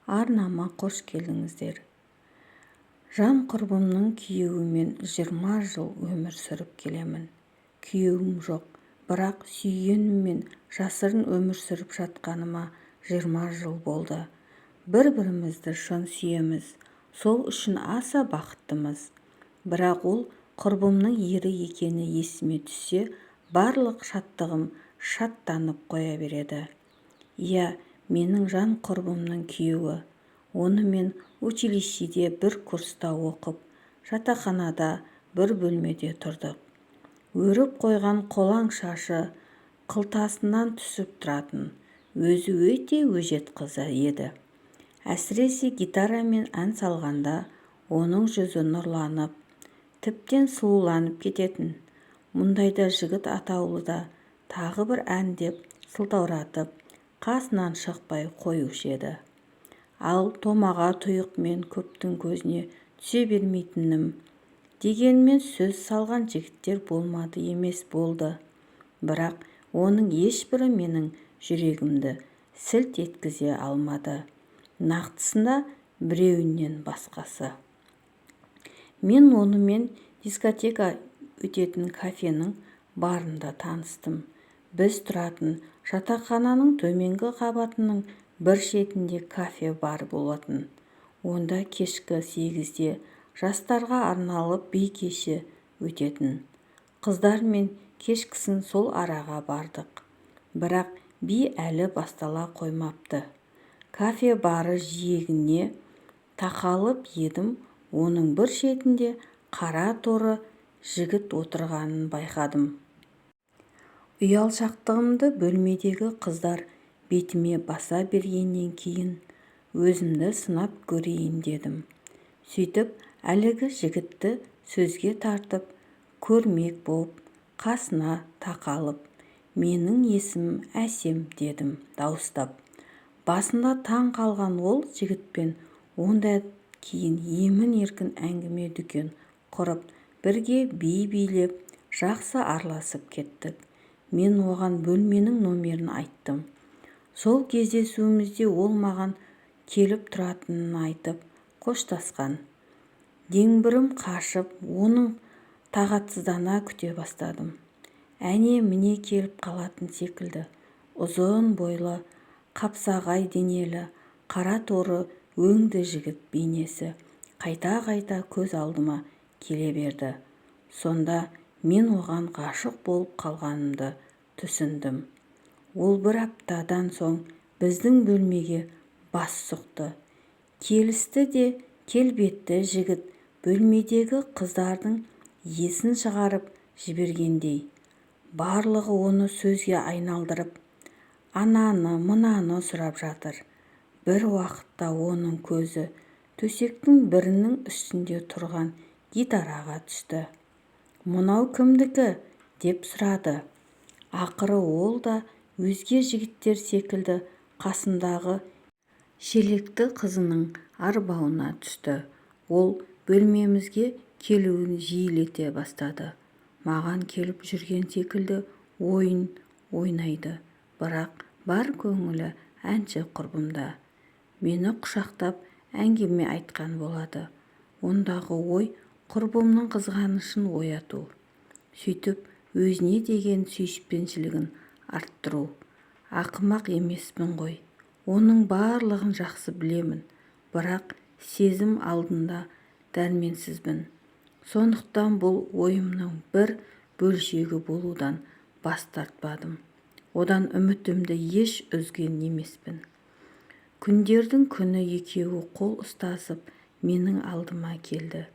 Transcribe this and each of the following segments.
арнама қош келдіңіздер. Жан құрбымның күйеуімен 20 жыл өмір сүріп келемін. Күйеуім жоқ, бірақ сүйгеніммен жасырын өмір сүріп жатқаныма 20 жыл болды. Бір-бірімізді шын сүйеміз, сол үшін аса бақыттымыз. Бірақ ол құрбымның ері екені есіме түссе, барлық шаттығым шаттанып қоя береді. Иә, менің жан құрбымның күйеуі. Оны мен училищеде бір курста оқып, жатақханада бір бөлмеде тұрдық. Өріп қойған қолаң шашы қылтасынан түсіп тұратын, өзі өте өжет қызы еді. Әсіресе гитарамен ән салғанда оның жүзі нұрланып, тіптен сұлуланып кететін. Мұндайда жігіт атаулыда тағы бір ән деп сылтауратып, қасынан шықпай қоюшы еді. Ал томаға тұйық мен көптің көзіне түсе бермейтінім. Дегенмен сөз салған жігіттер болмады емес болды. Бірақ оның ешбірі менің жүрегімді сілт еткізе алмады. Нақтысында біреуінен басқасы. Мен онымен дискотека өтетін кафенің барында таныстым. Біз тұратын жатақхананың төменгі қабатының бір шетінде кафе бар болатын. Онда кешкі 8-де жастарға арналып би кеші өтетін. Қыздар мен кешкісін сол араға бардық. Бірақ би әлі бастала қоймапты. Кафе бары жиегіне тақалып едім, оның бір шетінде қара торы жігіт отырғанын байқадым. Ұялшақтығымды бөлмедегі қыздар бетіме баса бергеннен кейін өзімді сынап көрейін дедім. Сөйтіп әлгі жігітті сөзге тартып көрмек болып қасына тақалып, менің есімім Әсем дедім дауыстап. Басында таң қалған ол жігітпен онда кейін емін-еркін әңгіме дүкен құрып, бірге би билеп, жақсы араласып кеттік. Мен оған бөлменің номерін айттым. Сол кездесуімізде ол маған келіп тұратынын айтып қоштасқан. Дегбірім қашып, оның тағатсыздана күте бастадым. Әне-міне келіп қалатын секілді. Ұзын бойлы, қапсағай денелі, қара торы өңді жігіт бейнесі қайта-қайта көз алдыма келе берді. Сонда мен оған ғашық болып қалғанымды түсіндім. Ол бір аптадан соң біздің бөлмеге бас сұқты. Келісті де келбетті жігіт бөлмедегі қыздардың есін шығарып жібергендей. Барлығы оны сөзге айналдырып, ананы-мынаны сұрап жатыр. Бір уақытта оның көзі төсектің бірінің үстінде тұрған гитараға түсті. «Мынау кімдікі?» деп сұрады. Ақыры ол да өзге жігіттер секілді қасындағы шелекті қызының арбауына түсті. Ол бөлмемізге келуін жиілете бастады. Маған келіп жүрген секілді ойын ойнайды. Бірақ бар көңілі әнші құрбымда. Мені құшақтап әңгіме айтқан болады. Ондағы ой құрбымның қызғанышын ояту. Сөйтіп өзіне деген сүйіспеншілігін арттыру. Ақымақ емеспін ғой. Оның барлығын жақсы білемін. Бірақ сезім алдында дәрменсізбін. Сондықтан бұл ойымның бір бөлшегі болудан бас тартпадым. Одан үмітімді еш үзген емеспін. Күндердің күні екеуі қол ұстасып менің алдыма келді.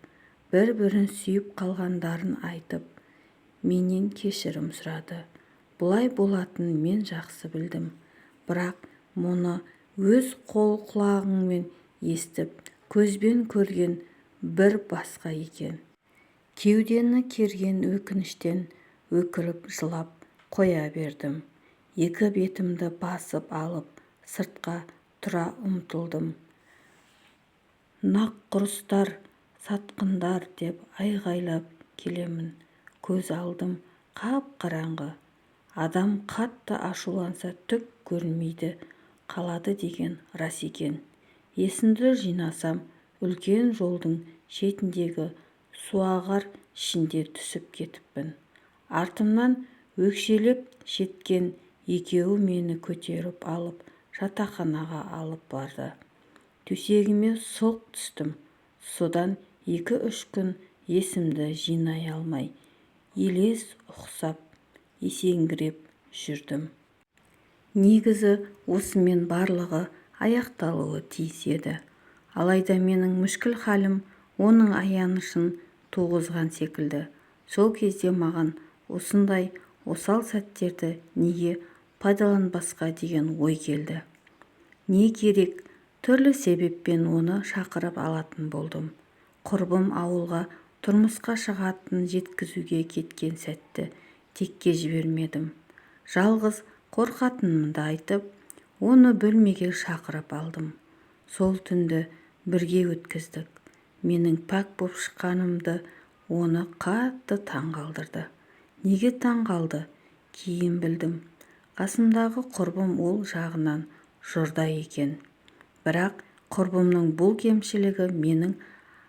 Бір-бірін сүйіп қалғандарын айтып, менен кешірім сұрады. Бұлай болатынын мен жақсы білдім. Бірақ мұны өз құлағыңмен естіп, көзбен көрген бір басқа екен. Кеудені керген өкініштен өкіріп жылап қоя бердім. Екі бетімді басып алып, сыртқа тұра ұмтылдым. Нақұрыстар, сатқындар деп айғайлап келемін. Көз алдым қап-қараңғы. Адам қатты ашуланса түк көрмейді қалады деген рас екен. Есімді жинасам, үлкен жолдың шетіндегі суағар ішінде түсіп кетіппін. Артымнан өкшелеп жеткен екеуі мені көтеріп алып жатақханаға алып барды. Төсегіме сұлқ түстім. Содан 2-3 күн есімді жинай алмай, елес ұқсап, есеңгіреп жүрдім. Негізі осымен барлығы аяқталуы тиіс еді. Алайда менің мүшкіл халім оның аянышын туғызған секілді. Сол кезде маған осындай осал сәттерді неге пайдаланбасқа деген ой келді. Не керек, түрлі себеппен оны шақырып алатын болдым. Құрбым ауылға тұрмысқа шығатынын жеткізуге кеткен сәтті текке жібермедім. Жалғыз қорқатынымды айтып, оны бөлмеге шақырып алдым. Сол түнді бірге өткіздік. Менің пәк боп шыққанымды оны қатты таңғалдырды. Неге таңғалды? Кейін білдім. Қасымдағы құрбым ол жағынан жұрда екен. Бірақ құрбымның бұл кемшілігі менің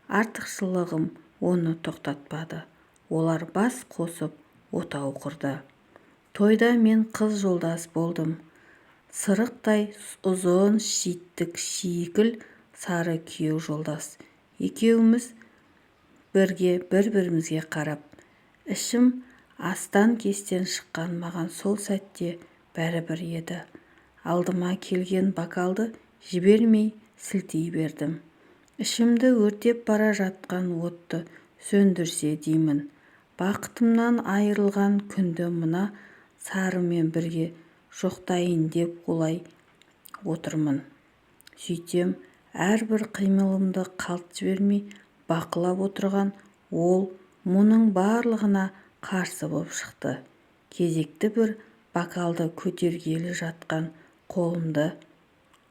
артықшылығым оны тоқтатпады. Олар бас қосып отау құрды. Тойда мен қыз жолдас болдым. Сырықтай ұзын шиттік шиікіл сары күйеу жолдас. Екеуміз бірге бір-бірімізге қарап, ішім астан-кестен шыққан маған сол сәтте бәрібір еді. Алдыма келген бокалды жібермей сілтей бердім. Ішімді өртеп бара жатқан отты сөндірсе деймін. Бақытымнан айырылған күнді мына сарымен бірге жоқтайын деп олай отырмын. Сөйтсем, әрбір қимылымды қалт жібермей бақылап отырған ол мұның барлығына қарсы боп шықты. Кезекті бір бокалды көтергелі жатқан қолымды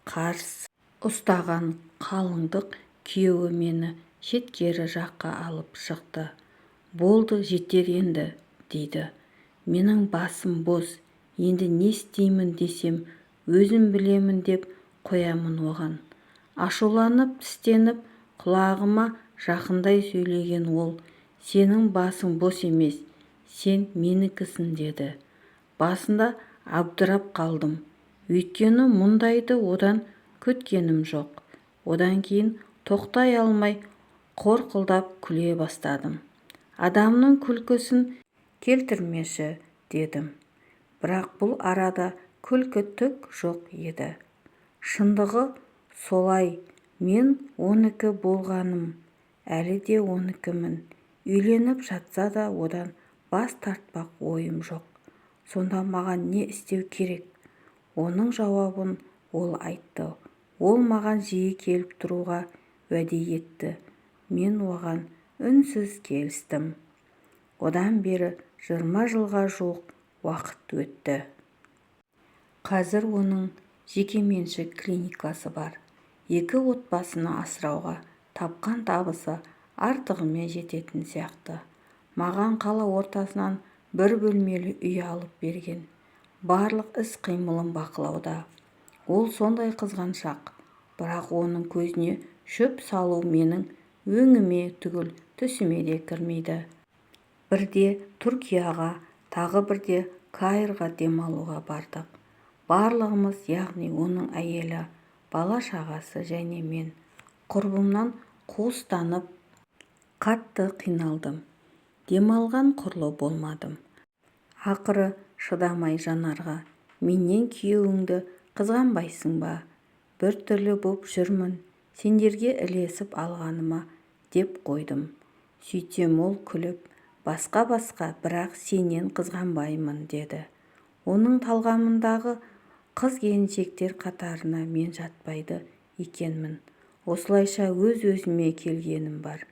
қарс ұстаған қалыңдық күйеуі мені шеткері жаққа алып шықты. Болды, жетер енді, дейді. Менің басым бос, енді не істеймін десем, өзім білемін деп қоямын оған. Ашуланып, тістеніп, құлағыма жақындай сөйлеген ол, сенің басың бос емес, сен менікісің деді. Басында абдырап қалдым. Өйткені мұндайды одан күткенім жоқ. Одан кейін тоқтай алмай қорқылдап күле бастадым. Адамның күлкісін келтірмеші, дедім. Бірақ бұл арада күлкі түк жоқ еді. Шындығы солай, мен оныкі болғаным, әлі де оныкімін. Үйленіп жатса да одан бас тартпақ ойым жоқ. Сонда маған не істеу керек? Оның жауабын ол айтты. Ол маған жиі келіп тұруға уәде етті. Мен оған үнсіз келістім. Одан бері 20 жылға жуық уақыт өтті. Қазір оның жекеменшік клиникасы бар. 2 отбасыны асырауға тапқан табысы артығымен жететін сияқты. Маған қала ортасынан бір бөлмелі үй алып берген. Барлық іс-қимылым бақылауда. Ол сондай қызғаншақ, бірақ оның көзіне шөп салу менің өңіме түгіл түсіме де кірмейді. Бірде Түркияға, тағы бірде Каирға демалуға бардық. Барлығымыз, яғни оның әйелі, бала-шағасы және мен, құрбымнан қуыстанып, қатты қиналдым. Демалған құрлы болмадым. Ақыры шыдамай Жанарға, менен күйеуіңді қызғанбайсың ба? Бір түрлі боп жүрмін, сендерге ілесіп алғаныма, деп қойдым. Сөйтсем ол күліп, басқа, бірақ сенен қызғанбаймын, деді. Оның талғамындағы қыз-келіншектер қатарына мен жатпайды екенмін. Осылайша өз-өзіме келгенім бар.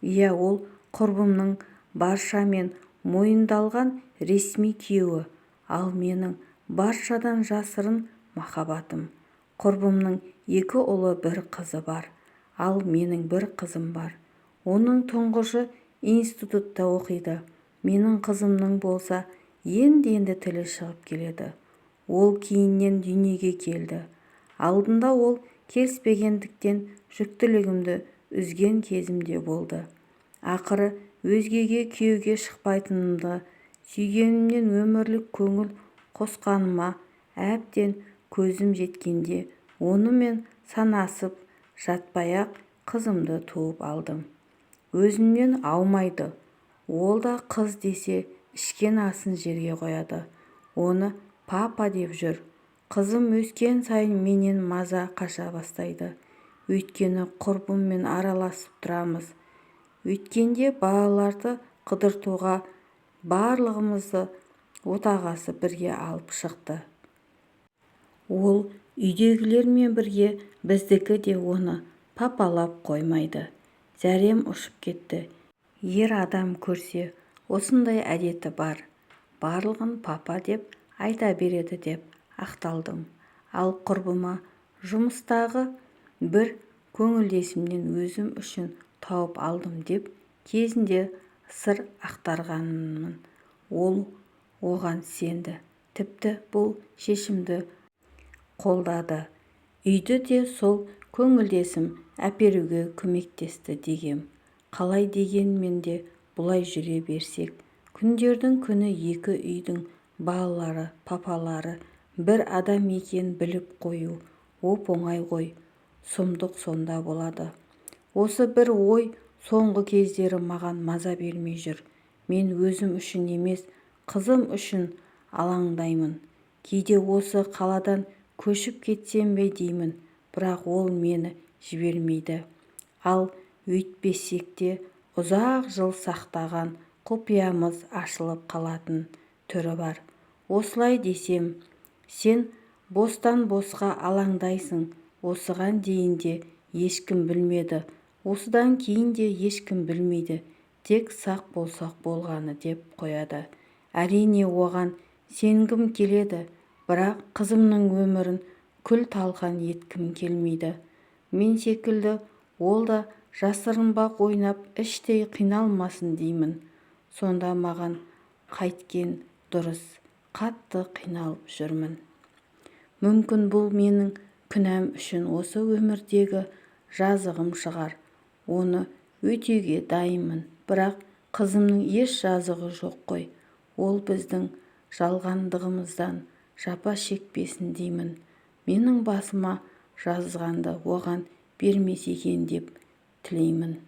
Иә, ол құрбымның баршамен мойындалған ресми күйеуі, ал менің баршадан жасырын махаббатым. Құрбымның 2 ұлы, 1 қызы бар, ал менің 1 қызым бар. Оның тұңғышы институтта оқиды. Менің қызымның болса енді тілі шығып келеді. Ол кейіннен дүниеге келді. Алдында ол келіспегендіктен жүктілігімді үзген кезім де болды. Ақыры өзгеге күйеуге шықпайтынымды, сүйгенімнен өмірлік көңіл қосқаныма әбден көзім жеткенде онымен санасып жатпай-ақ қызымды туып алдым. Өзімнен аумайды. Ол да қыз десе ішкен асын жерге қояды. Оны папа деп жүр. Қызым өскен сайын менен маза қаша бастайды. Өйткені құрбыммен араласып тұрамыз. Өйткенде балаларды қыдыртуға барлығымызды отағасы бірге алып шықты. Ол үйдегілермен бірге біздікі де оны папалап қоймайды. Зәрем ұшып кетті. Ер адам көрсе осындай әдеті бар. Барлығын папа деп айта береді деп ақталдым. Ал құрбыма жұмыстағы бір көңілдесімнен өзім үшін тауып алдым деп кезінде сыр ақтарғанмын. Ол оған сенді. Тіпті бұл шешімді қолдады. Үйді де сол көңілдесім әперуге көмектесті дегем. Қалай дегенмен де бұлай жүре берсек, күндердің күні екі үйдің балалары, папалары бір адам екен біліп қою оп-оңай ғой. Сұмдық сонда болады. Осы бір ой соңғы кездері маған маза бермей жүр. Мен өзім үшін емес, қызым үшін алаңдаймын. Кейде осы қаладан көшіп кетсем бе деймін, бірақ ол мені жібермейді. Ал өйтпесек те ұзақ жыл сақтаған құпиямыз ашылып қалатын түрі бар. Осылай десем, сен бостан-босқа алаңдайсың. Осыған дейін де ешкім білмеді, осыдан кейін де ешкім білмейді. Тек сақ болсақ болғаны деп қояды. Әрине оған сенгім келеді, бірақ қызымның өмірін күл-талқан еткім келмейді. Мен секілді ол да жасырынбақ ойнап іштей қиналмасын деймін. Сонда маған қайткен дұрыс, қатты қиналып жүрмін. Мүмкін бұл менің күнәм үшін осы өмірдегі жазығым шығар. Оны өтеуге дайынмын, бірақ қызымның еш жазығы жоқ қой. Ол біздің жалғандығымыздан жапа шекпесін деймін. Менің басыма жазғанды оған бермес екен деп тілеймін.